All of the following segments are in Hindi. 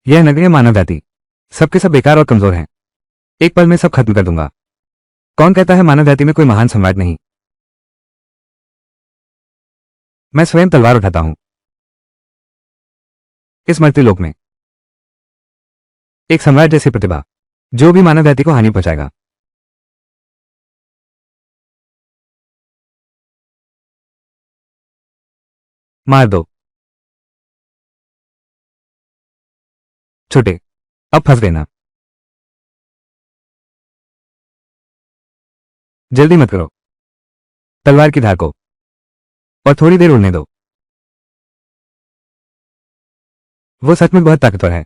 यह नगरी है मानव जाति, सबके सब बेकार और कमजोर हैं। एक पल में सब खत्म कर दूंगा। कौन कहता है मानव जाति में कोई महान सम्राट नहीं? मैं स्वयं तलवार उठाता हूं। इस मर्त्य लोक में एक सम्राट जैसी प्रतिभा, जो भी मानव जाति को हानि पहुंचाएगा। मार दो। छोटे, अब फंस गए ना? जल्दी मत करो। तलवार की धार को और थोड़ी देर उड़ने दो। वो सच में बहुत ताकतवर है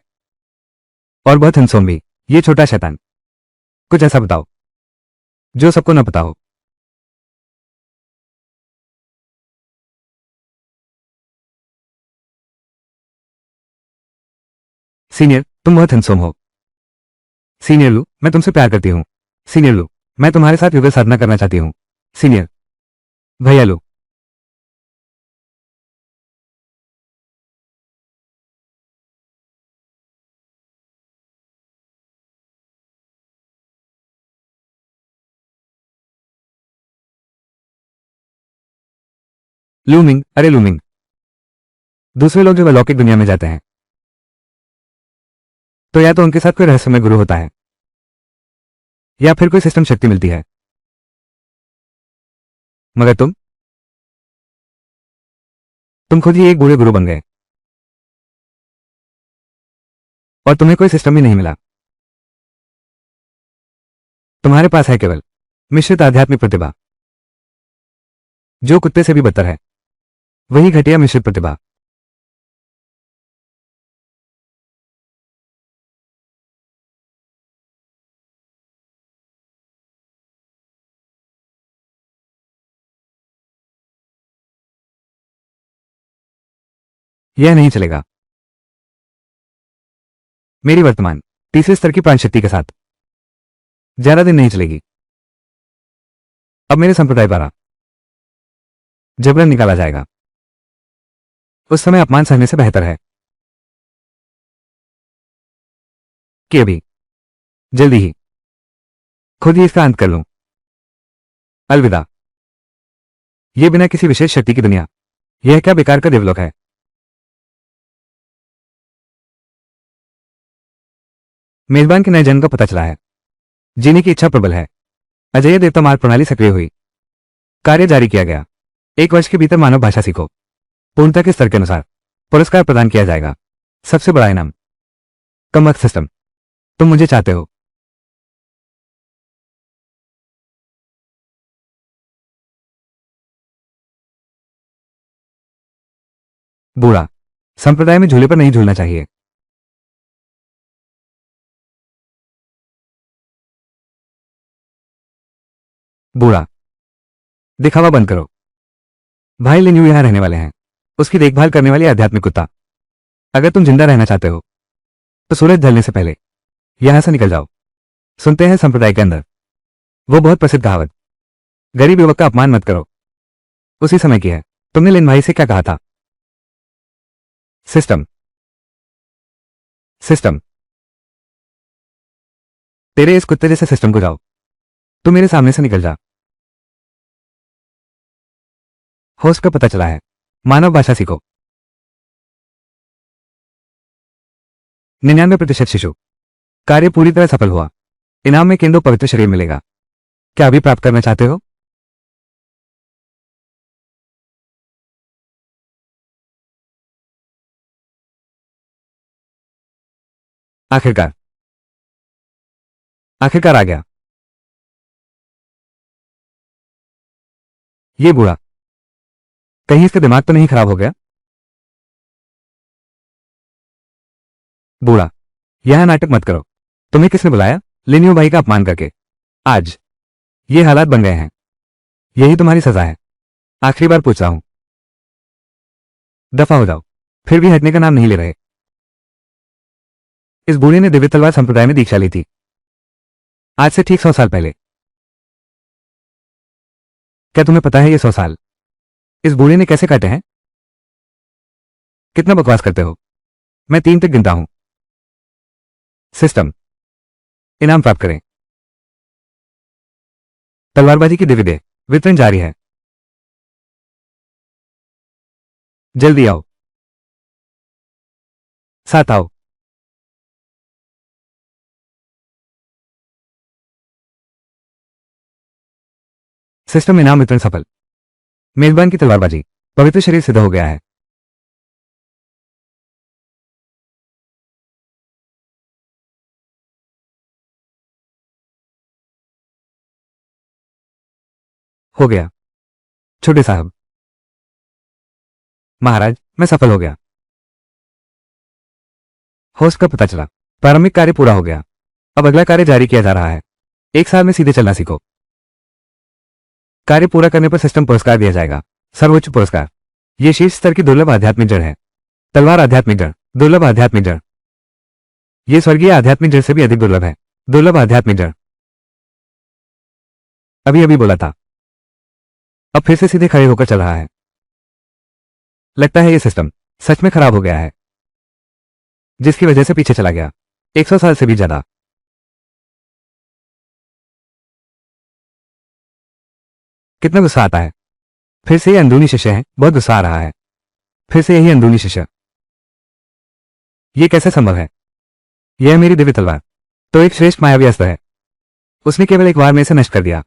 और बहुत हिंसोम भी। ये छोटा शैतान, कुछ ऐसा बताओ जो सबको न पता हो। सीनियर, तुम बहुत हिंसोम हो। सीनियर लू, मैं तुमसे प्यार करती हूँ। सीनियर लू, मैं तुम्हारे साथ युगल साधना करना चाहती हूँ। सीनियर भैया लू। लूमिंग, अरे लूमिंग, दूसरे लोग जब अलौकिक दुनिया में जाते हैं तो या तो उनके साथ कोई रहस्यमय गुरु होता है या फिर कोई सिस्टम शक्ति मिलती है, मगर तुम खुद ही एक बूढ़े गुरु बन गए और तुम्हें कोई सिस्टम ही नहीं मिला। तुम्हारे पास है केवल मिश्रित आध्यात्मिक प्रतिभा, जो कुत्ते से भी बदतर है। वही घटिया मिश्रित प्रतिभा। यह नहीं चलेगा। मेरी वर्तमान तीसरे स्तर की प्राण शक्ति के साथ ज्यादा दिन नहीं चलेगी। अब मेरे संप्रदाय द्वारा जबरन निकाला जाएगा। उस समय अपमान सहने से बेहतर है कि अभी जल्दी ही खुद ही इसका अंत कर लूं। अलविदा। यह बिना किसी विशेष शक्ति की दुनिया, यह क्या बेकार का देवलोक है। मेजबान के नए जन्म का पता चला है। जीने की इच्छा प्रबल है। अजय देवता मार्ग प्रणाली सक्रिय हुई। कार्य जारी किया गया। 1 वर्ष के भीतर मानव भाषा सीखो। पूर्णता के स्तर के अनुसार पुरस्कार प्रदान किया जाएगा। सबसे बड़ा इनाम कमक सिस्टम। तुम मुझे चाहते हो? बूढ़ा, संप्रदाय में झूले पर नहीं झूलना चाहिए। बूढ़ा, दिखावा बंद करो। भाई लिन्यू यहां रहने वाले हैं। उसकी देखभाल करने वाली आध्यात्मिक कुत्ता। अगर तुम जिंदा रहना चाहते हो तो सूरज ढलने से पहले यहां से निकल जाओ। सुनते हैं संप्रदाय के अंदर वो बहुत प्रसिद्ध कहावत, गरीब युवक का अपमान मत करो, उसी समय की है। तुमने लिन भाई से क्या कहा था? System, system. तेरे इस कुत्ते जैसे सिस्टम को जाओ। तू मेरे सामने से निकल जा। होस्ट का पता चला है। मानव भाषा सीखो। 99% शिशु। कार्य पूरी तरह सफल हुआ। इनाम में केंद्र पवित्र शरीर मिलेगा। क्या अभी प्राप्त करना चाहते हो? आखिरकार, आखिरकार आ गया। ये बूढ़ा, कहीं इसका दिमाग तो नहीं खराब हो गया? बूढ़ा, यह नाटक मत करो। तुम्हें किसने बुलाया? लिन्यू भाई का अपमान करके आज ये हालात बन गए हैं। यही तुम्हारी सजा है। आखिरी बार पूछ रहा हूं, दफा हो जाओ। फिर भी हटने का नाम नहीं ले रहे। इस बूढ़े ने दिव्य तलवार संप्रदाय में दीक्षा ली थी आज से ठीक 100 साल पहले। क्या तुम्हें पता है ये 100 साल इस बूढ़े ने कैसे काटे हैं? कितना बकवास करते हो। मैं 3 तक गिनता हूं। सिस्टम, इनाम प्राप्त करें। तलवारबाजी की दिव्य वितरण जारी है। जल्दी आओ, साथ आओ। सिस्टम इनाम वितरण सफल। मेजबान की तलवारबाजी पवित्र शरीर सिद्ध हो गया है। हो गया छोटे साहब। महाराज, मैं सफल हो गया। होस्ट का पता चला। प्रारंभिक कार्य पूरा हो गया। अब अगला कार्य जारी किया जा रहा है। 1 साल में सीधे चलना सीखो। कार्य पूरा करने पर सिस्टम पुरस्कार दिया जाएगा। सर्वोच्च पुरस्कार। यह शीर्ष स्तर की दुर्लभ आध्यात्मिक जड़ है। तलवार आध्यात्मिक जड़, दुर्लभ आध्यात्मिक जड़। यह स्वर्गीय आध्यात्मिक जड़ से भी अधिक दुर्लभ है। दुर्लभ आध्यात्मिक जड़। अभी अभी बोला था। अब फिर से सीधे खड़े होकर चल रहा है। लगता है यह सिस्टम सच में खराब हो गया है, जिसकी वजह से पीछे चला गया। 100 साल से भी ज्यादा। कितना गुस्सा आता है। फिर से ये अंदरूनी शिष्य है। बहुत गुस्सा आ रहा है। फिर से यही अंदरूनी शिष्य। यह कैसे संभव है। यह है मेरी दिव्य तलवार। तो एक श्रेष्ठ मायावी अस्त्र है। उसने केवल एक बार में इसे नष्ट कर दिया।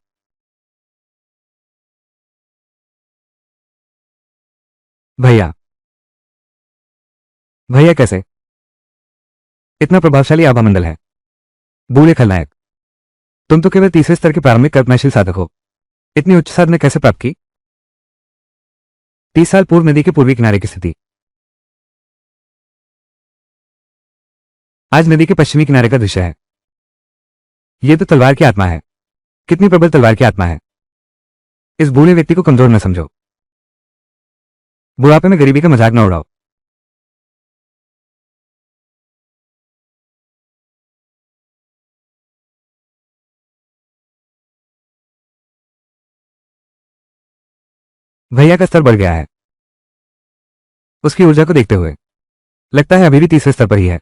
भैया, भैया कैसे। इतना प्रभावशाली आभा मंडल है। बूढ़े खलनायक, तुम तो केवल तीसरे स्तर के प्रारंभिक कल्पनाशील साधक हो। इतनी उच्च साधना कैसे प्राप्त की। 30 साल पूर्व नदी के पूर्वी किनारे की स्थिति। आज नदी के पश्चिमी किनारे का दृश्य है। यह तो तलवार की आत्मा है। कितनी प्रबल तलवार की आत्मा है। इस बूढ़े व्यक्ति को कमजोर न समझो। बुढ़ापे में गरीबी का मजाक न उड़ाओ। भैया का स्तर बढ़ गया है। उसकी ऊर्जा को देखते हुए लगता है अभी भी तीसरे स्तर पर ही है।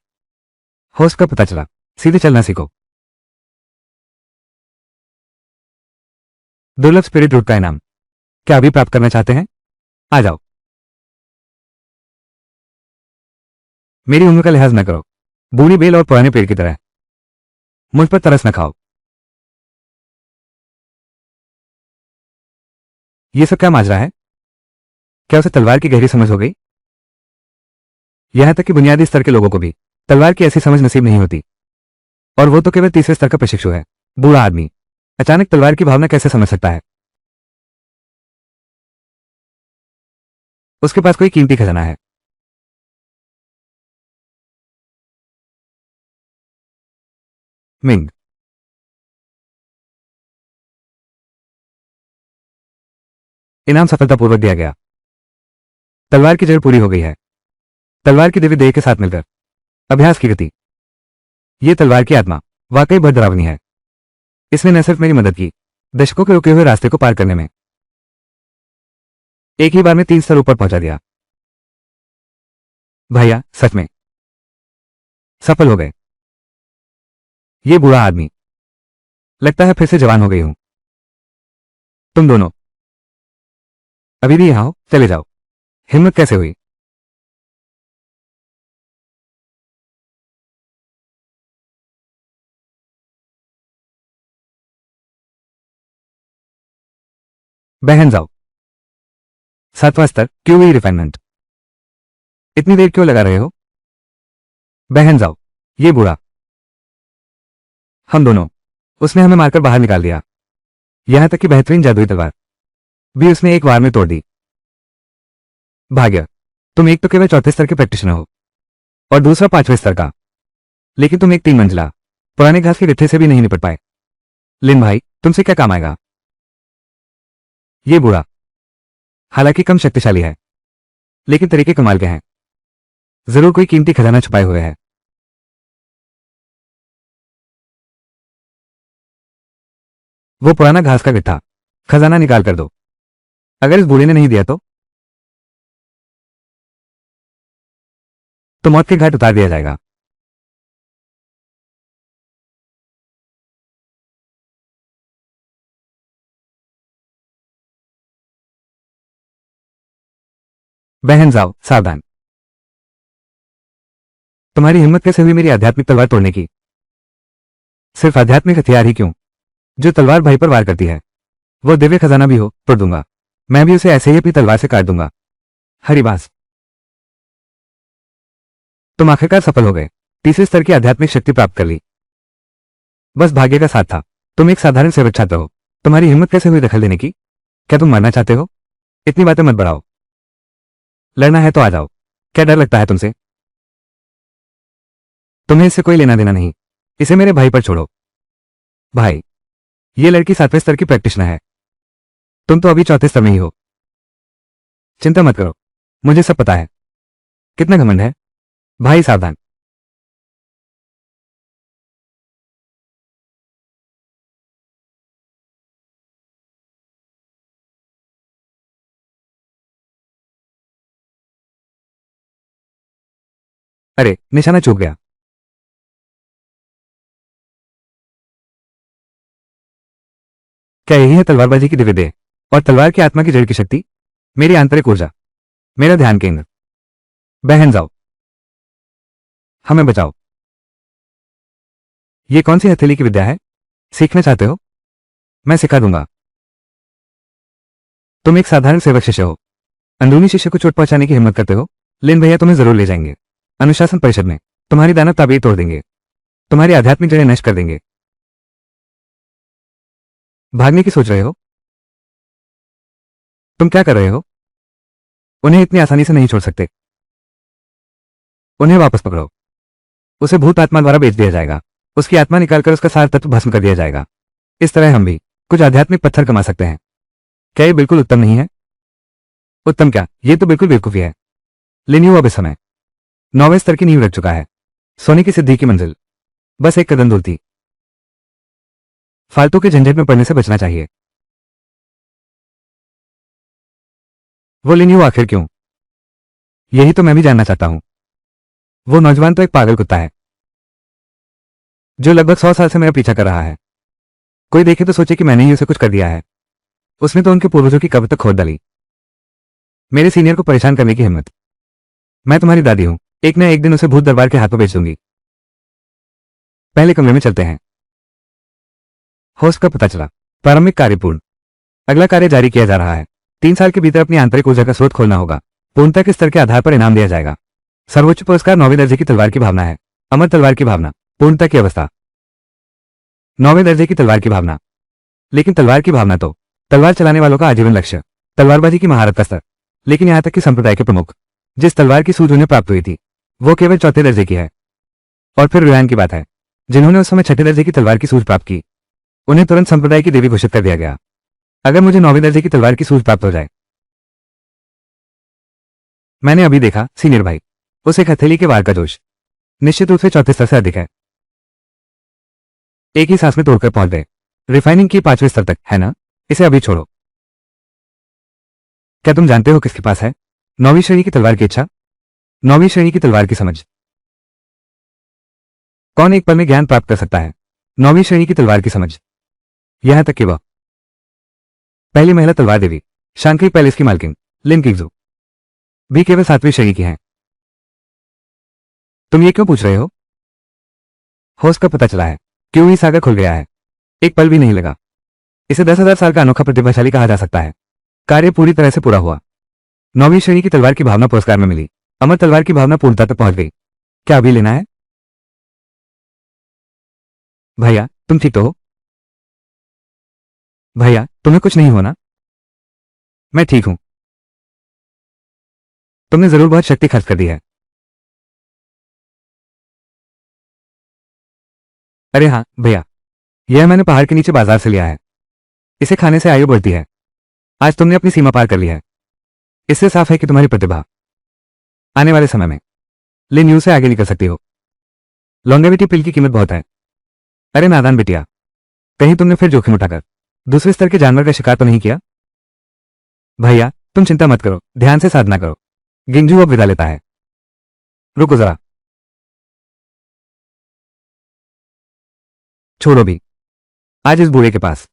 होस्ट का पता चला। सीधे चलना सीखो। दुर्लभ स्पिरिट रूट का इनाम क्या अभी प्राप्त करना चाहते हैं। आ जाओ। मेरी उम्र का लिहाज न करो। बूढ़ी बेल और पुराने पेड़ की तरह मुझ पर तरस न खाओ। यह सब क्या माजरा है। क्या उसे तलवार की गहरी समझ हो गई। यहां तक कि बुनियादी स्तर के लोगों को भी तलवार की ऐसी समझ नसीब नहीं होती। और वो तो केवल तीसरे स्तर का प्रशिक्षु है। बूढ़ा आदमी अचानक तलवार की भावना कैसे समझ सकता है। उसके पास कोई कीमती खजाना है। मिंग, इनाम सफलतापूर्वक दिया गया। तलवार की जड़ पूरी हो गई है। तलवार की दिव्य देह के साथ मिलकर अभ्यास की गति। यह तलवार की आत्मा वाकई बहुत डरावनी है। इसने न सिर्फ मेरी मदद की, दशकों के रुके हुए रास्ते को पार करने में एक ही बार में 3 स्तर ऊपर पहुंचा दिया। भैया सच में सफल हो गए। ये बूढ़ा आदमी लगता है फिर से जवान हो गई हूं। तुम दोनों अभी भी यहां हो। चले जाओ। हिम्मत कैसे हुई। बहन जाओ। 7वां स्तर क्यूई रिफाइनमेंट। इतनी देर क्यों लगा रहे हो। बहन जाओ। ये बूढ़ा। हम दोनों। उसने हमें मारकर बाहर निकाल दिया। यहां तक कि बेहतरीन जादुई तलवार भी उसने एक बार में तोड़ दी। भाग्य, तुम एक तो केवल चौथे स्तर के प्रैक्टिशनर हो और दूसरा 5वें स्तर का। लेकिन तुम एक 3 मंजिला पुराने घास के गट्ठे से भी नहीं निपट पाए। लिन भाई, तुमसे क्या काम आएगा। ये बूढ़ा हालांकि कम शक्तिशाली है, लेकिन तरीके कमाल के हैं। जरूर कोई कीमती खजाना छुपाए हुए है। वो पुराना घास का गट्ठा खजाना निकाल कर दो। अगर इस बूढ़े ने नहीं दिया तो मौत के घाट उतार दिया जाएगा। बहन जाओ, सावधान। तुम्हारी हिम्मत कैसे हुई मेरी आध्यात्मिक तलवार तोड़ने की? सिर्फ आध्यात्मिक हथियार ही क्यों, जो तलवार भाई पर वार करती है, वो दिव्य खजाना भी हो, तोड़ दूंगा। मैं भी उसे ऐसे ही अपनी तलवार से काट दूंगा। हरिबास, तुम आखिरकार सफल हो गए। तीसरे स्तर की आध्यात्मिक शक्ति प्राप्त कर ली। बस भाग्य का साथ था। तुम एक साधारण सेवक छात्र हो। तुम्हारी हिम्मत कैसे हुई दखल देने की? क्या तुम मरना चाहते हो? इतनी बातें मत बढ़ाओ। लड़ना है तो आ जाओ। क्या डर लगता है तुमसे? तुम्हें इससे कोई लेना देना नहीं। इसे मेरे भाई पर छोड़ो। भाई, ये लड़की 7वें स्तर की प्रैक्टिशनर है। तुम तो अभी 4थे स्तर में ही हो। चिंता मत करो, मुझे सब पता है। कितना घमंड है। भाई सावधान। अरे, निशाना चूक गया। क्या यही है तलवारबाजी की दिव्य देह और तलवार की आत्मा की जड़ की शक्ति? मेरी आंतरिक ऊर्जा, मेरा ध्यान केंद्र। बहन जाओ, हमें बचाओ। ये कौन सी हथेली की विद्या है? सीखना चाहते हो? मैं सिखा दूंगा। तुम एक साधारण सेवक शिष्य हो। अंदरूनी शिष्य को चोट पहुंचाने की हिम्मत करते हो? लिन भैया तुम्हें जरूर ले जाएंगे अनुशासन परिषद में। तुम्हारी दानव ताबीर तोड़ देंगे। तुम्हारी आध्यात्मिक जड़ें नष्ट कर देंगे। भागने की सोच रहे हो? तुम क्या कर रहे हो? उन्हें इतनी आसानी से नहीं छोड़ सकते। उन्हें वापस पकड़ो। उसे भूत आत्मा द्वारा बेच दिया जाएगा। उसकी आत्मा निकालकर उसका सार तत्व भस्म कर दिया जाएगा। इस तरह हम भी कुछ आध्यात्मिक पत्थर कमा सकते हैं। क्या ये बिल्कुल उत्तम नहीं है? उत्तम क्या, ये तो बिल्कुल बेवकूफी है। लिन्यू अब इस समय 9वें स्तर की नींव रख चुका है। सोने की सिद्धि की मंजिल बस एक कदम दूर थी। फालतू के झंझट में पड़ने से बचना चाहिए। वो लिन्यू आखिर क्यों? यही तो मैं भी जानना चाहता हूं। वो नौजवान तो एक पागल कुत्ता है जो लगभग 100 साल से मेरा पीछा कर रहा है। कोई देखे तो सोचे कि मैंने ही उसे कुछ कर दिया है। उसने तो उनके पूर्वजों की कब्र तक खोद डाली। मेरे सीनियर को परेशान करने की हिम्मत। मैं तुम्हारी दादी हूं, एक न एक दिन उसे भूत दरबार के हाथों बेच दूंगी। पहले कमरे में चलते हैं। होस्ट का पता चला। प्रारंभिक कार्य पूर्ण। अगला कार्य जारी किया जा रहा है। 3 साल के भीतर अपनी आंतरिक ऊर्जा का स्रोत खोलना होगा। पूर्णता के स्तर के आधार पर इनाम दिया जाएगा। सर्वोच्च पुरस्कार 9वें दर्जे की तलवार की भावना है। अमर तलवार की भावना, पूर्णता की अवस्था। 9वें दर्जे की तलवार की भावना। लेकिन तलवार की भावना तो तलवार चलाने वालों का आजीवन लक्ष्य। तलवारबाजी की महारत का स्तर। लेकिन यहां तक कि संप्रदाय के प्रमुख जिस तलवार की सूझ उन्हें प्राप्त हुई थी वो केवल 4थे दर्जे की है। और फिर रुयान की बात है, जिन्होंने उस समय 6ठे दर्जे की तलवार की सूझ प्राप्त की, उन्हें तुरंत संप्रदाय की देवी घोषित कर दिया गया। अगर मुझे 9वें दर्जे की तलवार की सूझ प्राप्त हो जाए। मैंने अभी देखा सीनियर भाई, उस एक हथेली के वार का जोश निश्चित रूप से 4थे स्तर से अधिक है। एक ही सांस में तोड़कर पहुंच गए। रिफाइनिंग की 5वें स्तर तक, है ना? इसे अभी छोड़ो। क्या तुम जानते हो किसके पास है 9वीं श्रेणी की तलवार की इच्छा? 9वीं श्रेणी की तलवार की समझ। कौन एक पल में ज्ञान प्राप्त कर सकता है 9वीं श्रेणी की तलवार की समझ? यहां तक कि वह पहली महिला तलवार देवी शांकरी पैलेस की मालकिन लिन किग्जू भी केवल 7वीं श्रेणी की हैं। तुम ये क्यों पूछ रहे हो? होस्ट का पता चला है। क्यों ही सागर खुल गया है। एक पल भी नहीं लगा। इसे 10,000 साल का अनोखा प्रतिभाशाली कहा जा सकता है। कार्य पूरी तरह से पूरा हुआ। 9वीं श्रेणी की तलवार की भावना पुरस्कार में मिली। अमर तलवार की भावना पूर्णता तक पहुंच गई। क्या अभी लेना है? भैया, तुम ठीक तो हो? भैया, तुम्हें कुछ नहीं होना? मैं ठीक हूं। तुमने जरूर बहुत शक्ति खर्च कर दी है। अरे हाँ भैया, यह मैंने पहाड़ के नीचे बाजार से लिया है। इसे खाने से आयु बढ़ती है। आज तुमने अपनी सीमा पार कर ली है। इससे साफ है कि तुम्हारी प्रतिभा आने वाले समय में लिन यू से आगे निकल सकती हो। लॉन्गेविटी पिल की कीमत बहुत है। अरे नादान बिटिया, कहीं तुमने फिर जोखिम उठाकर दूसरे स्तर के जानवर का शिकार तो नहीं किया? भैया, तुम चिंता मत करो, ध्यान से साधना करो। गिंजू अब विदा लेता है। रुको जरा, छोड़ो भी। आज इस बूढ़े के पास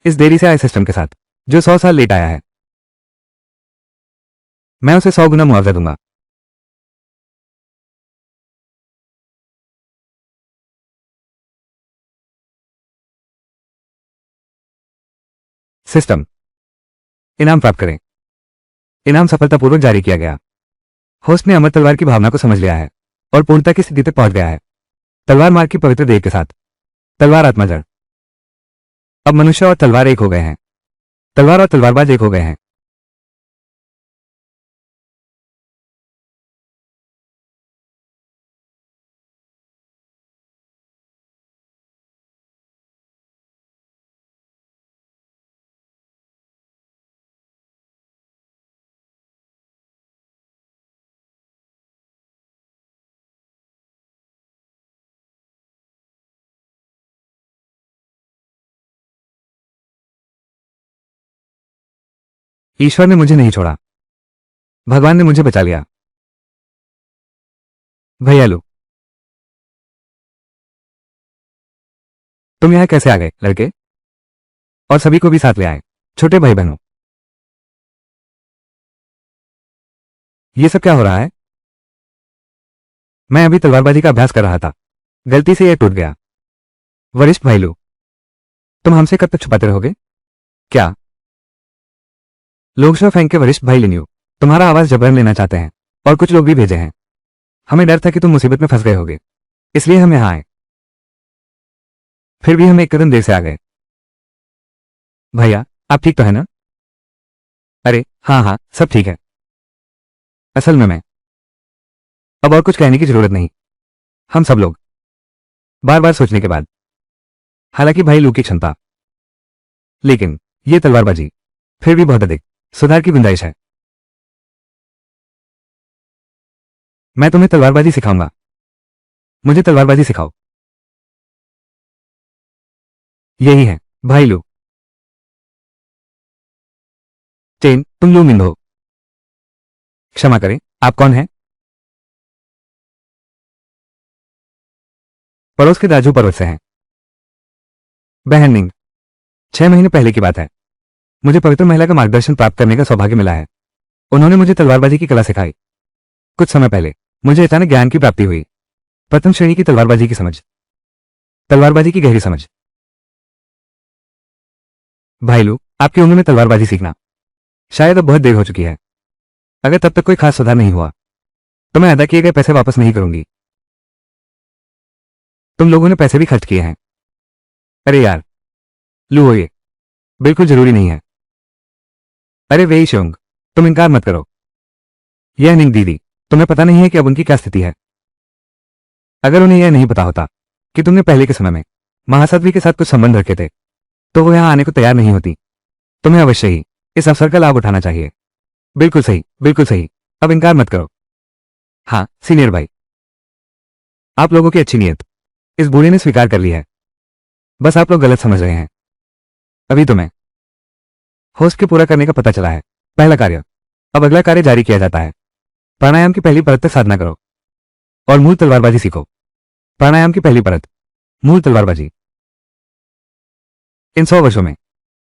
इस देरी से आए सिस्टम के साथ जो 100 साल लेट आया है। मैं उसे 100 गुना मुआवजा दूंगा। सिस्टम इनाम प्राप्त करें। इनाम सफलतापूर्वक जारी किया गया। होस्ट ने अमर तलवार की भावना को समझ लिया है और पूर्णता की स्थिति तक पहुंच गया है। तलवार मार्ग की पवित्र देह के साथ तलवार आत्माजड़। अब मनुष्य और तलवार एक हो गए हैं। तलवार और तलवारबाज एक हो गए हैं। ईश्वर ने मुझे नहीं छोड़ा। भगवान ने मुझे बचा लिया। भैयालू, तुम यहां कैसे आ गए लड़के? और सभी को भी साथ ले आए। छोटे भाई बहनों, ये सब क्या हो रहा है? मैं अभी तलवारबाजी का अभ्यास कर रहा था, गलती से यह टूट गया। वरिष्ठ भाईलू, तुम हमसे कब तक छुपाते रहोगे? क्या लोग शो फेंक के वरिष्ठ भाई लिन्यू तुम्हारा आवाज जबरन लेना चाहते हैं और कुछ लोग भी भेजे हैं। हमें डर था कि तुम मुसीबत में फंस गए होगे, इसलिए हम यहां आए। फिर भी हम एक कदम देर से आ गए। भैया, आप ठीक तो है ना? अरे हाँ हाँ, सब ठीक है। असल में मैं अब और कुछ कहने की जरूरत नहीं। हम सब लोग बार बार सोचने के बाद, हालांकि भाई लू की क्षमता, लेकिन ये तलवारबाजी फिर भी बहुत अधिक सुधार की गुंजाइश है। मैं तुम्हें तलवारबाजी सिखाऊंगा। मुझे तलवारबाजी सिखाओ। यही है भाई लू। चेन, तुम लू मिंद हो। क्षमा करें, आप कौन हैं? पड़ोस के दाजू पर्वत से हैं। बहन निंग। 6 महीने पहले की बात है। मुझे पवित्र महिला का मार्गदर्शन प्राप्त करने का सौभाग्य मिला है। उन्होंने मुझे तलवारबाजी की कला सिखाई। कुछ समय पहले मुझे अचानक ज्ञान की प्राप्ति हुई। प्रथम श्रेणी की तलवारबाजी की समझ, तलवारबाजी की गहरी समझ। भाईलू, आपकी उम्र में तलवारबाजी सीखना शायद अब बहुत देर हो चुकी है। अगर तब तक कोई खास सुधार नहीं हुआ तो मैं अदा किए गए पैसे वापस नहीं करूंगी। तुम लोगों ने पैसे भी खर्च किए हैं। अरे यार, लू हो ये बिल्कुल जरूरी नहीं है। अरे वे शोंग, तुम इनकार मत करो। यह निंग दीदी, तुम्हें पता नहीं है कि अब उनकी क्या स्थिति है। अगर उन्हें यह नहीं पता होता कि तुमने पहले के समय में महासाध्वी के साथ कुछ संबंध रखे थे तो वो यहां आने को तैयार नहीं होती। तुम्हें अवश्य ही इस अवसर का लाभ उठाना चाहिए। बिल्कुल सही, बिल्कुल सही। अब इनकार मत करो। हाँ सीनियर भाई, आप लोगों की अच्छी नीयत इस बूढ़े ने स्वीकार कर ली है। बस आप लोग गलत समझ रहे हैं। अभी तुम्हें होस्ट के पूरा करने का पता चला है। पहला कार्य, अब अगला कार्य जारी किया जाता है। प्राणायाम की पहली परत तक साधना करो और मूल तलवारबाजी सीखो। प्राणायाम की पहली परत, मूल तलवारबाजी। इन 100 वर्षों में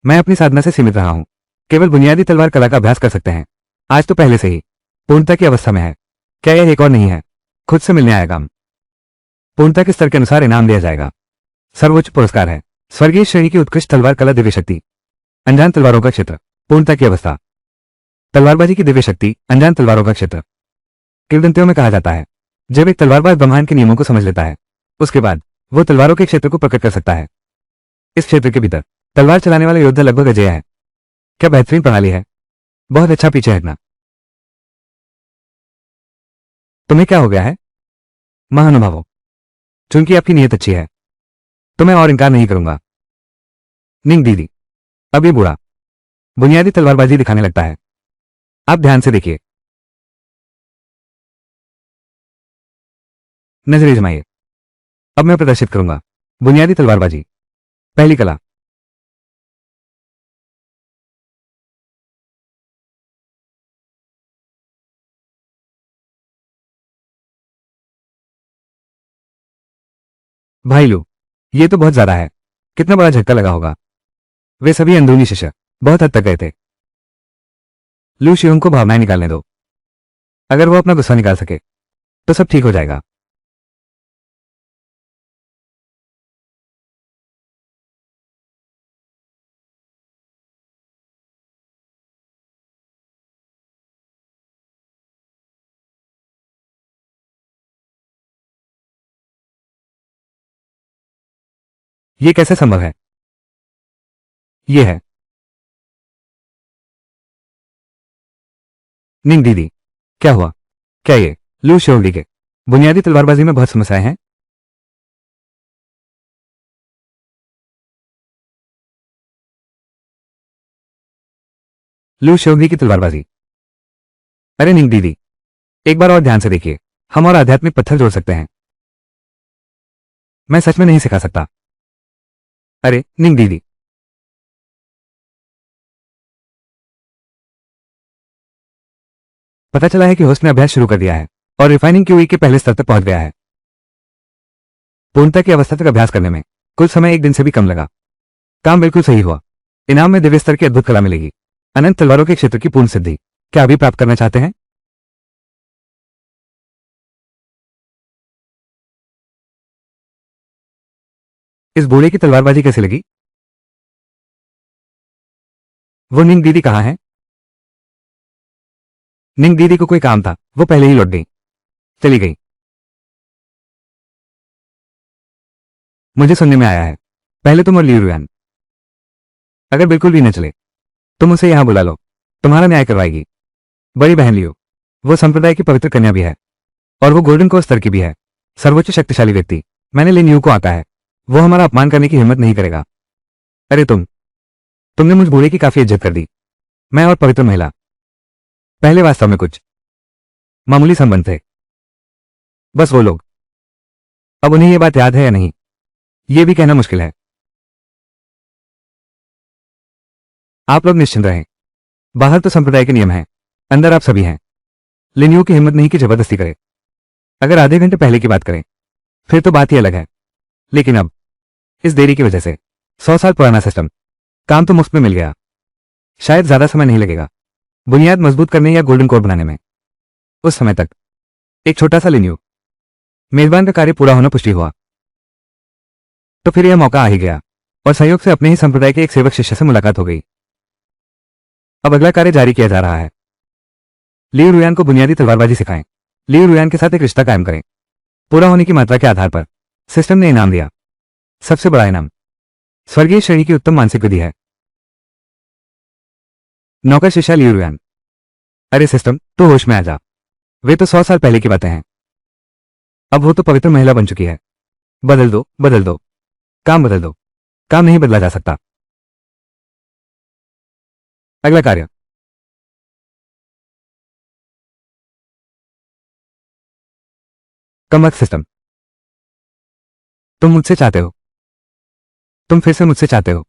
मैं अपनी साधना से सीमित रहा हूं। केवल बुनियादी तलवार कला का अभ्यास कर सकते हैं। आज तो पहले से ही पूर्णता की अवस्था में है। क्या यह एक और नहीं है? खुद से मिलने आएगा। पूर्णता के स्तर के अनुसार इनाम दिया जाएगा। सर्वोच्च पुरस्कार है स्वर्गीय श्रेणी की उत्कृष्ट तलवार कला दिव्य शक्ति, अनजान तलवारों का क्षेत्र, पूर्णता की अवस्था। तलवारबाजी की दिव्य शक्ति, अनजान तलवारों का क्षेत्र। किंवदंतियों में कहा जाता है जब एक तलवारबाज ब्रह्मांड के नियमों को समझ लेता है उसके बाद वो तलवारों के क्षेत्र को प्रकट कर सकता है। इस क्षेत्र के भीतर तलवार चलाने वाला योद्धा लगभग अजेय है। क्या बेहतरीन प्रणाली है। बहुत अच्छा। पीछे हटना। तुम्हें क्या हो गया है? महानुभावों, चूंकि आपकी नीयत अच्छी है तो मैं और इनकार नहीं करूंगा। निंग दीदी, अब ये बूढ़ा बुनियादी तलवारबाजी दिखाने लगता है। आप ध्यान से देखिए। नजरें जमाइए। अब मैं प्रदर्शित करूंगा बुनियादी तलवारबाजी। पहली कला। भाई लो, ये तो बहुत ज्यादा है। कितना बड़ा झटका लगा होगा। वे सभी अंदरूनी शिष्य बहुत हद तक गए थे। लू शियोंग को भावनाएं निकालने दो। अगर वो अपना गुस्सा निकाल सके तो सब ठीक हो जाएगा। ये कैसे संभव है? ये है निंग दीदी। क्या हुआ? क्या ये लू शिओली के बुनियादी तलवारबाजी में बहुत समस्याएं हैं? लू शिओली की तलवारबाजी। अरे निंग दीदी, एक बार और ध्यान से देखिए। हम और आध्यात्मिक पत्थर जोड़ सकते हैं। मैं सच में नहीं सिखा सकता। अरे निंग दीदी, पता चला है कि होस्ट ने अभ्यास शुरू कर दिया है और रिफाइनिंग क्यूई के पहले स्तर तक पहुंच गया है। पूर्णता की अवस्था तक अभ्यास करने में कुल समय एक दिन से भी कम लगा। काम बिल्कुल सही हुआ। इनाम में दिव्य स्तर की अद्भुत कला मिलेगी। अनंत तलवारों के क्षेत्र की पूर्ण सिद्धि। क्या अभी प्राप्त करना चाहते हैं? इस बूढ़े की तलवारबाजी कैसे लगी? वो निंग दीदी कहाँ है? निंग दीदी को कोई काम था, वो पहले ही लौट गई। चली गई। मुझे सुनने में आया है पहले तुम और ली रुयान अगर बिल्कुल भी न चले तुम उसे यहां बुला लो। तुम्हारा न्याय करवाएगी। बड़ी बहन लियो, वो संप्रदाय की पवित्र कन्या भी है और वो गोल्डन कोर स्तर की भी है। सर्वोच्च शक्तिशाली व्यक्ति। मैंने लिन यू को आका है। वो हमारा अपमान करने की हिम्मत नहीं करेगा। अरे तुमने मुझ बूढ़े की काफी इज्जत कर दी। मैं और पवित्र महिला पहले वास्तव में कुछ मामूली संबंध थे। बस वो लोग। अब उन्हें ये बात याद है या नहीं, ये भी कहना मुश्किल है। आप लोग निश्चिंत रहें। बाहर तो संप्रदाय के नियम हैं, अंदर आप सभी हैं। लिन्यू की हिम्मत नहीं कि जबरदस्ती करे। अगर आधे घंटे पहले की बात करें फिर तो बात ही अलग है, लेकिन अब इस देरी की वजह से 100 साल पुराना सिस्टम काम तो मुफ्त में मिल गया। शायद ज्यादा समय नहीं लगेगा बुनियाद मजबूत करने या गोल्डन कोर बनाने में। उस समय तक एक छोटा सा लिन्यू मेजबान का कार्य पूरा होना पुष्टि हुआ तो फिर यह मौका आ ही गया और संयोग से अपने ही संप्रदाय के एक सेवक शिष्य से मुलाकात हो गई। अब अगला कार्य जारी किया जा रहा है। ली रुयान को बुनियादी तलवारबाजी सिखाएं। ली रुयान के साथ एक रिश्ता कायम करें। पूरा होने की मात्रा के आधार पर सिस्टम ने इनाम दिया। सबसे बड़ा इनाम स्वर्गीय श्रेणी की उत्तम मानसिक विधि है। नौकर शिष्या ली रुयान। अरे सिस्टम तो होश में आ जा। वे तो 100 साल पहले की बातें हैं। अब वो तो पवित्र महिला बन चुकी है। बदल दो, बदल दो, काम बदल दो। काम नहीं बदला जा सकता। अगला कार्य। कम वक्त सिस्टम। तुम मुझसे चाहते हो। तुम फिर से मुझसे चाहते हो।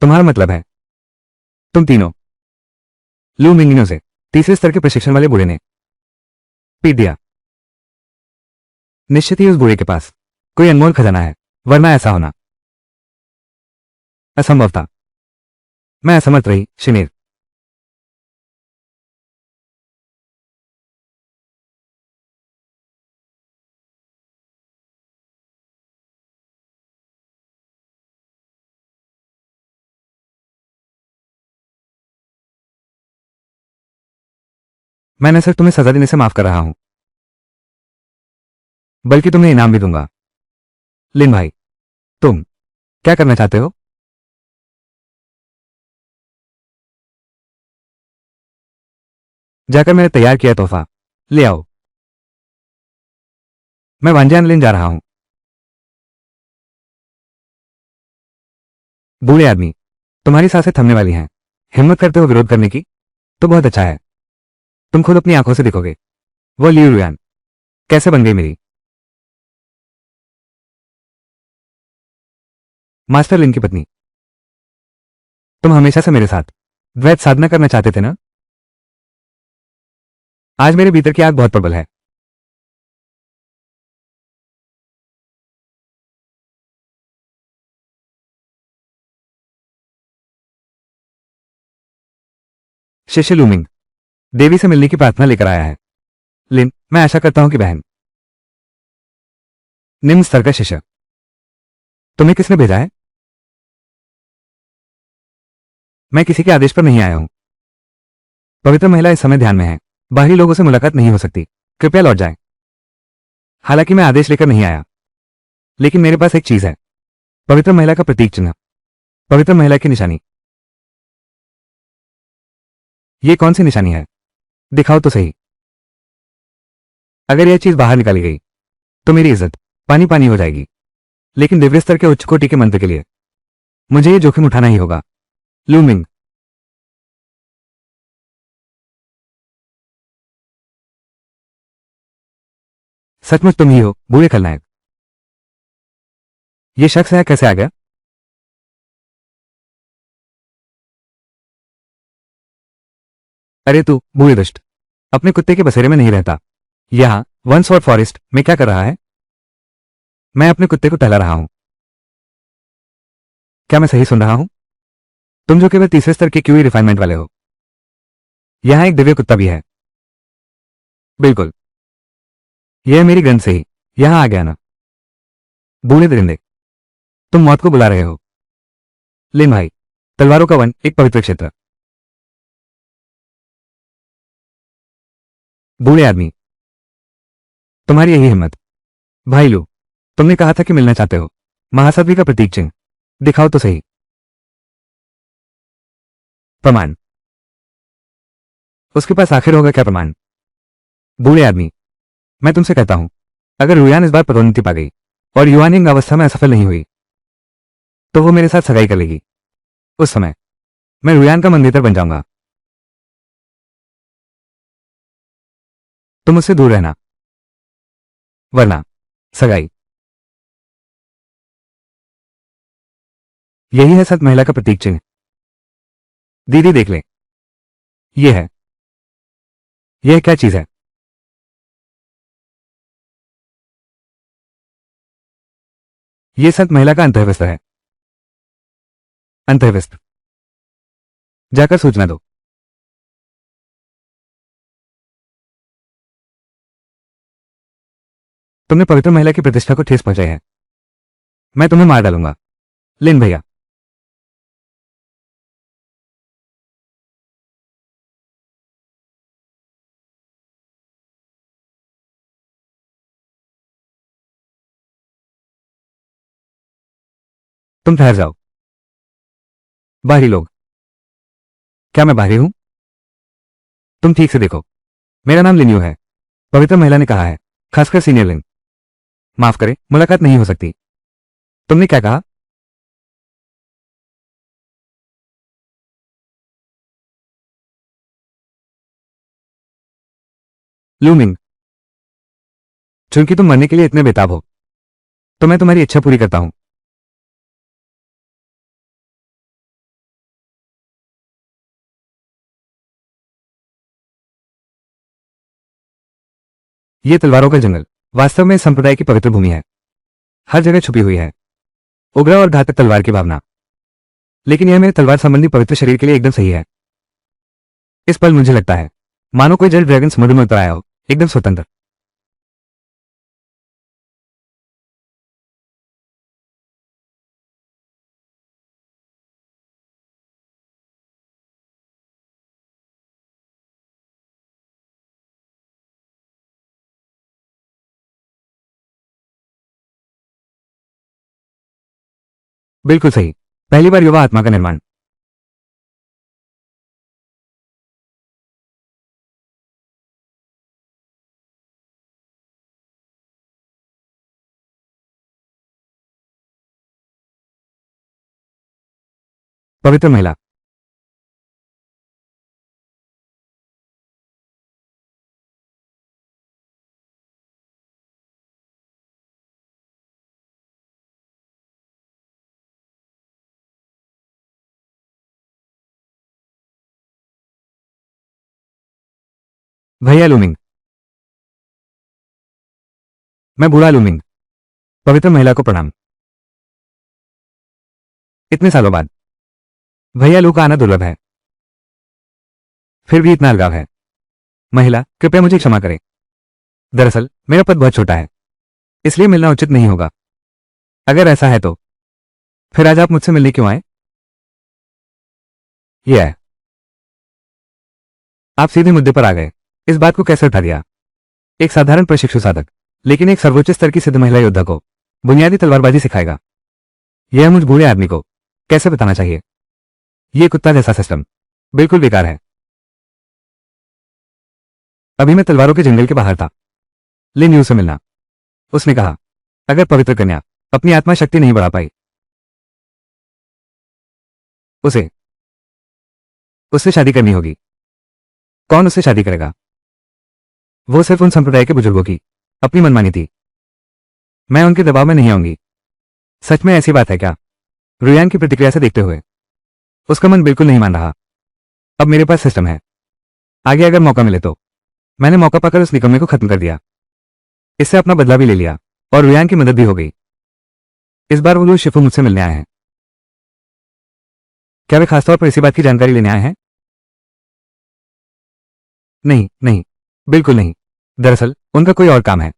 तुम्हारा मतलब है तुम तीनों लू मिंगिनो से तीसरे स्तर के प्रशिक्षण वाले बूढ़े ने पीट दिया। निश्चित ही उस बूढ़े के पास कोई अनमोल खजाना है, वरना ऐसा होना असंभव था। मैं असमर्थ रही शिनेर। मैंने सिर्फ तुम्हें सजा देने से माफ कर रहा हूं, बल्कि तुम्हें इनाम भी दूंगा। लिन भाई, तुम क्या करना चाहते हो? जाकर मैंने तैयार किया तोहफा ले आओ। मैं वांजियान लिन जा रहा हूं। बूढ़े आदमी, तुम्हारी सांसें थमने वाली हैं। हिम्मत करते हो विरोध करने की? तो बहुत अच्छा है। तुम खुद अपनी आंखों से देखोगे। वो ली रुयान कैसे बन गई मेरी मास्टर लिन की पत्नी। तुम हमेशा से मेरे साथ द्वैत साधना करना चाहते थे ना? आज मेरे भीतर की आग बहुत प्रबल है। शिष्य लूमिंग देवी से मिलने की प्रार्थना लेकर आया है। लिन, मैं आशा करता हूं कि बहन। निम्न स्तर का शिष्य। तुम्हें किसने भेजा है? मैं किसी के आदेश पर नहीं आया हूं। पवित्र महिला इस समय ध्यान में है। बाहरी लोगों से मुलाकात नहीं हो सकती। कृपया लौट जाएं। हालांकि मैं आदेश लेकर नहीं आया, लेकिन मेरे पास एक चीज है। पवित्र महिला का प्रतीक चिन्ह। पवित्र महिला की निशानी। यह कौन सी निशानी है? दिखाओ तो सही। अगर यह चीज बाहर निकाली गई तो मेरी इज्जत पानी पानी हो जाएगी। लेकिन दिव्य स्तर के उच्च कोटि के मंत्र के लिए मुझे यह जोखिम उठाना ही होगा। लूमिंग। सचमुच तुम ही हो बुरे खलनायक। यह शख्स है कैसे आ गया? अरे तू बूढ़े दुष्ट, अपने कुत्ते के बसेरे में नहीं रहता। यहां वंस और फॉरेस्ट में क्या कर रहा है? मैं अपने कुत्ते को टहला रहा हूं। क्या मैं सही सुन रहा हूं? तुम जो केवल तीसरे स्तर के क्यूई रिफाइनमेंट वाले हो। यहां एक दिव्य कुत्ता भी है। बिल्कुल, यह मेरी गंध से ही यहां आ गया ना। बूढ़े दरिंदे, तुम मौत को बुला रहे हो। लिन भाई, तलवारों का वन एक पवित्र क्षेत्र। बूढ़े आदमी, तुम्हारी यही हिम्मत। भाई लू, तुमने कहा था कि मिलना चाहते हो। महासाध्वी का प्रतीक चिन्ह। दिखाओ तो सही। प्रमाण। उसके पास आखिर होगा क्या प्रमाण? बूढ़े आदमी, मैं तुमसे कहता हूं, अगर रुयान इस बार पदोन्नति पा गई और युवानिंग अवस्था में असफल नहीं हुई तो वो मेरे साथ सगाई कर लेगी। उस समय मैं रुयान का मंदेतर बन जाऊंगा। तुम उससे दूर रहना, वरना सगाई। यही है सत महिला का प्रतीक चिन्ह। दीदी देख ले, ये है। यह क्या चीज है? यह सत महिला का अंतर्वस्त्र है। अंतर्वस्त्र। जाकर सूचना दो। तुमने पवित्र महिला की प्रतिष्ठा को ठेस पहुंचाई है। मैं तुम्हें मार डालूंगा। लिन भैया, तुम ठहर जाओ। बाहरी लोग, क्या मैं बाहरी हूं? तुम ठीक से देखो। मेरा नाम लिन्यू है। पवित्र महिला ने कहा है, खासकर सीनियर लिन। माफ करें, मुलाकात नहीं हो सकती। तुमने क्या कहा? लूमिंग, चूंकि तुम मरने के लिए इतने बेताब हो तो मैं तुम्हारी इच्छा पूरी करता हूं। यह तलवारों का जंगल वास्तव में इस संप्रदाय की पवित्र भूमि है। हर जगह छुपी हुई है उग्र और घातक तलवार की भावना। लेकिन यह मेरे तलवार संबंधी पवित्र शरीर के लिए एकदम सही है। इस पल मुझे लगता है मानो कोई जल ड्रैगन समुद्र में उतर आया हो, एकदम स्वतंत्र। बिल्कुल सही। पहली बार युवा आत्मा का निर्माण। पवित्र महिला, भैया लूमिंग। मैं बूढ़ा लूमिंग। पवित्र महिला को प्रणाम। इतने सालों बाद भैया लू का आना दुर्लभ है। फिर भी इतना अलगाव है। महिला, कृपया मुझे क्षमा करें। दरअसल मेरा पद बहुत छोटा है, इसलिए मिलना उचित नहीं होगा। अगर ऐसा है तो फिर आज आप मुझसे मिलने क्यों आए? यह है। आप सीधे मुद्दे पर आ गए। इस बात को कैसे उठा दिया? एक साधारण प्रशिक्षु साधक, लेकिन एक सर्वोच्च स्तर की सिद्ध महिला योद्धा को बुनियादी तलवारबाजी सिखाएगा। यह मुझ बूढ़े आदमी को कैसे बताना चाहिए? यह कुत्ता जैसा सिस्टम बिल्कुल बेकार है। अभी मैं तलवारों के जंगल के बाहर था, लिन यू से मिलना। उसने कहा, अगर पवित्र कन्या अपनी आत्मा शक्ति नहीं बढ़ा पाई, उसे उससे शादी करनी होगी। कौन उससे शादी करेगा? वो सिर्फ उन संप्रदाय के बुजुर्गों की अपनी मनमानी थी। मैं उनके दबाव में नहीं आऊंगी। सच में ऐसी बात है क्या? रुयान की प्रतिक्रिया से देखते हुए उसका मन बिल्कुल नहीं मान रहा। अब मेरे पास सिस्टम है, आगे अगर मौका मिले तो। मैंने मौका पाकर उस निकम्मे को खत्म कर दिया, इससे अपना बदला भी ले लिया और रुयान की मदद भी हो गई। इस बार वो लोग शिफू मुझसे मिलने आए हैं। क्या वे खासतौर पर इसी बात की जानकारी लेने आए हैं? नहीं नहीं, बिल्कुल नहीं। दरअसल उनका कोई और काम है।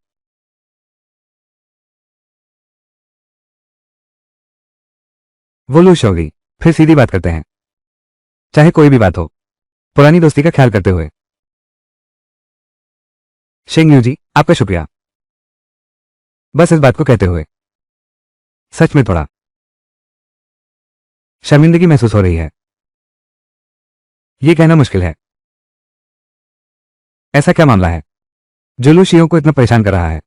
वो लूश हो गई। फिर सीधी बात करते हैं, चाहे कोई भी बात हो, पुरानी दोस्ती का ख्याल करते हुए। शेंग यू जी, आपका शुक्रिया। बस इस बात को कहते हुए सच में थोड़ा शर्मिंदगी महसूस हो रही है। यह कहना मुश्किल है। ऐसा क्या मामला है जो लूशियों को इतना परेशान कर रहा है?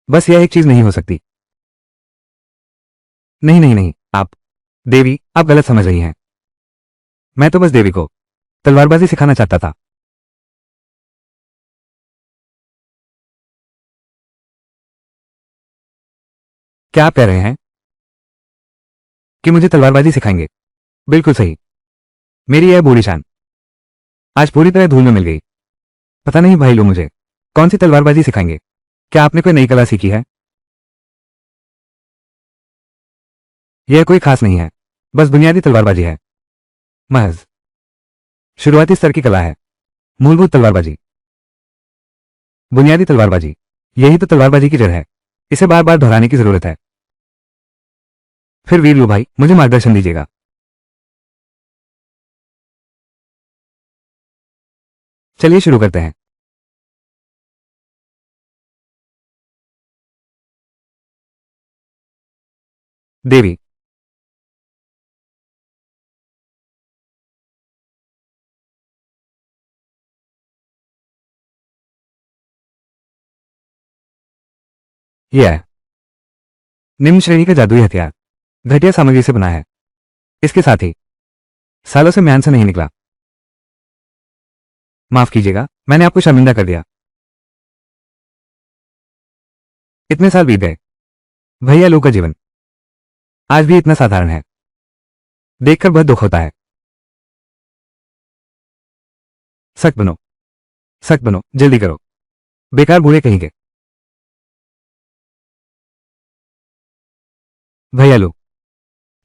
बस यह एक चीज नहीं हो सकती। नहीं नहीं नहीं, आप देवी, आप गलत समझ रही हैं। मैं तो बस देवी को तलवारबाजी सिखाना चाहता था। क्या आप कह रहे हैं कि मुझे तलवारबाजी सिखाएंगे? बिल्कुल सही। मेरी यह बूढ़ी शान आज पूरी तरह धूल में मिल गई। पता नहीं भाई लोग मुझे कौन सी तलवारबाजी सिखाएंगे। क्या आपने कोई नई कला सीखी है? यह कोई खास नहीं है, बस बुनियादी तलवारबाजी है। महज शुरुआती स्तर की कला है। मूलभूत तलवारबाजी, बुनियादी तलवारबाजी, यही तो तलवारबाजी की जड़ है। इसे बार बार दोहराने की जरूरत है। फिर वीर लू भाई, मुझे मार्गदर्शन दीजिएगा। चलिए शुरू करते हैं। देवी, यह है निम्न श्रेणी का जादुई हथियार, घटिया सामग्री से बना है। इसके साथ ही सालों से म्यान से नहीं निकला। माफ कीजिएगा, मैंने आपको शर्मिंदा कर दिया। इतने साल बीत गए। भैया लू का जीवन आज भी इतना साधारण है, देखकर बहुत दुख होता है। सख्त बनो, सख्त बनो, जल्दी करो। बेकार बूढ़े कहेंगे। भैया लू,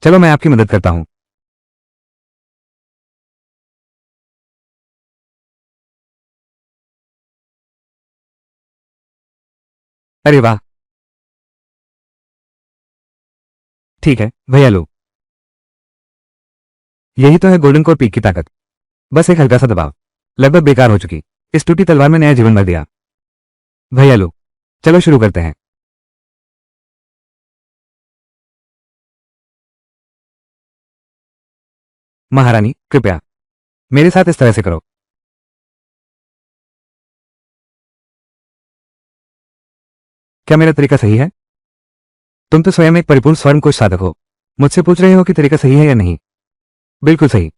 चलो मैं आपकी मदद करता हूं। अरे वाह, ठीक है भैया लू। यही तो है गोल्डन कोर पीक की ताकत। बस एक हल्का सा दबाव, लगभग बेकार हो चुकी इस टूटी तलवार में नया जीवन भर दिया। भैया लू, चलो शुरू करते हैं। महारानी, कृपया मेरे साथ इस तरह से करो। क्या मेरा तरीका सही है? तुम तो स्वयं एक परिपूर्ण स्वर्ण कोश साधक हो, मुझसे पूछ रहे हो कि तरीका सही है या नहीं। बिल्कुल सही।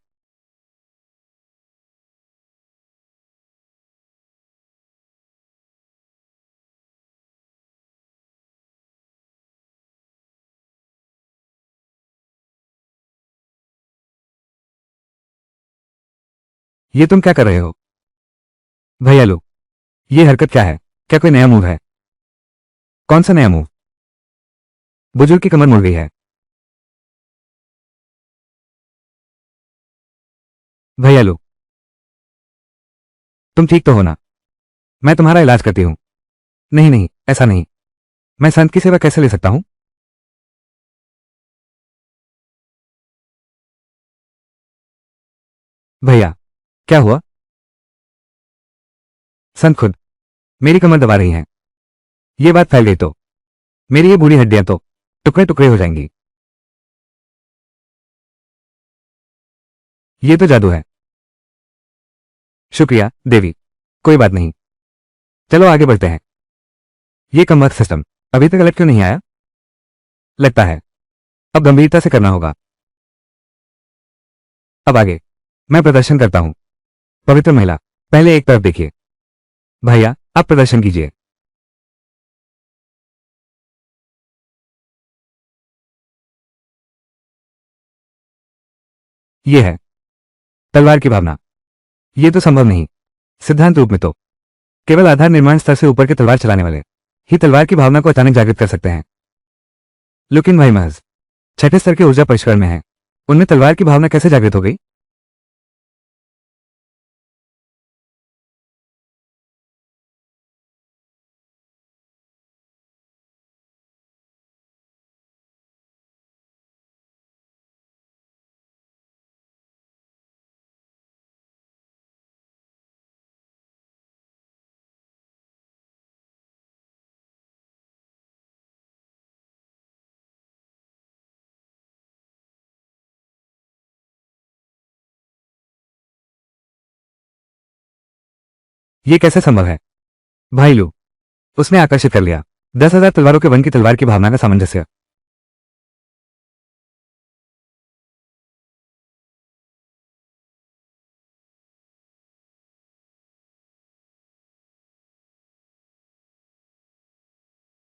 ये तुम क्या कर रहे हो? भैया लो, ये हरकत क्या है? क्या कोई नया मूव है? कौन सा नया मूव? बुजुर्ग की कमर मुड़ गई है। भैया लो, तुम ठीक तो हो ना? मैं तुम्हारा इलाज करती हूँ। नहीं नहीं, ऐसा नहीं। मैं संत की सेवा कैसे ले सकता हूँ? भैया, क्या हुआ? संत खुद मेरी कमर दबा रही हैं। ये बात फैल गई तो मेरी ये बूढ़ी हड्डियां तो टुकड़े टुकड़े हो जाएंगी। ये तो जादू है। शुक्रिया देवी, कोई बात नहीं। चलो आगे बढ़ते हैं। ये कमर सिस्टम अभी तक अलग क्यों नहीं आया? लगता है अब गंभीरता से करना होगा। अब आगे मैं प्रदर्शन करता हूं। पवित्र महिला, पहले एक तरफ देखिए। भैया, आप प्रदर्शन कीजिए। ये है तलवार की भावना। ये तो संभव नहीं। सिद्धांत रूप में तो केवल आधार निर्माण स्तर से ऊपर के तलवार चलाने वाले ही तलवार की भावना को अचानक जागृत कर सकते हैं। लेकिन भाई महज छठे स्तर के ऊर्जा परिष्करण में है, उनमें तलवार की भावना कैसे जागृत हो गई? ये कैसे संभव है? भाई लू, उसने आकर्षित कर लिया 10,000 तलवारों के वन की तलवार की भावना का सामंजस्य।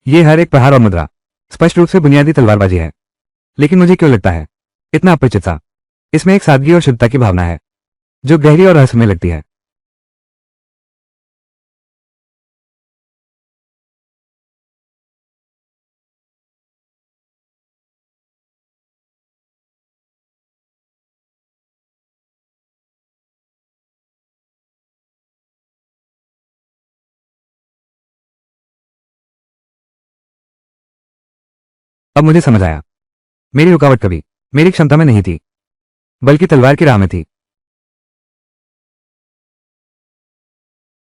ये हर एक प्रहार और मुद्रा स्पष्ट रूप से बुनियादी तलवारबाजी है। लेकिन मुझे क्यों लगता है इतना अपरिचित सा? इसमें एक सादगी और शुद्धता की भावना है जो गहरी और रहस्यमय लगती है। अब मुझे समझ आया। मेरी रुकावट कभी मेरी क्षमता में नहीं थी, बल्कि तलवार की राह में थी।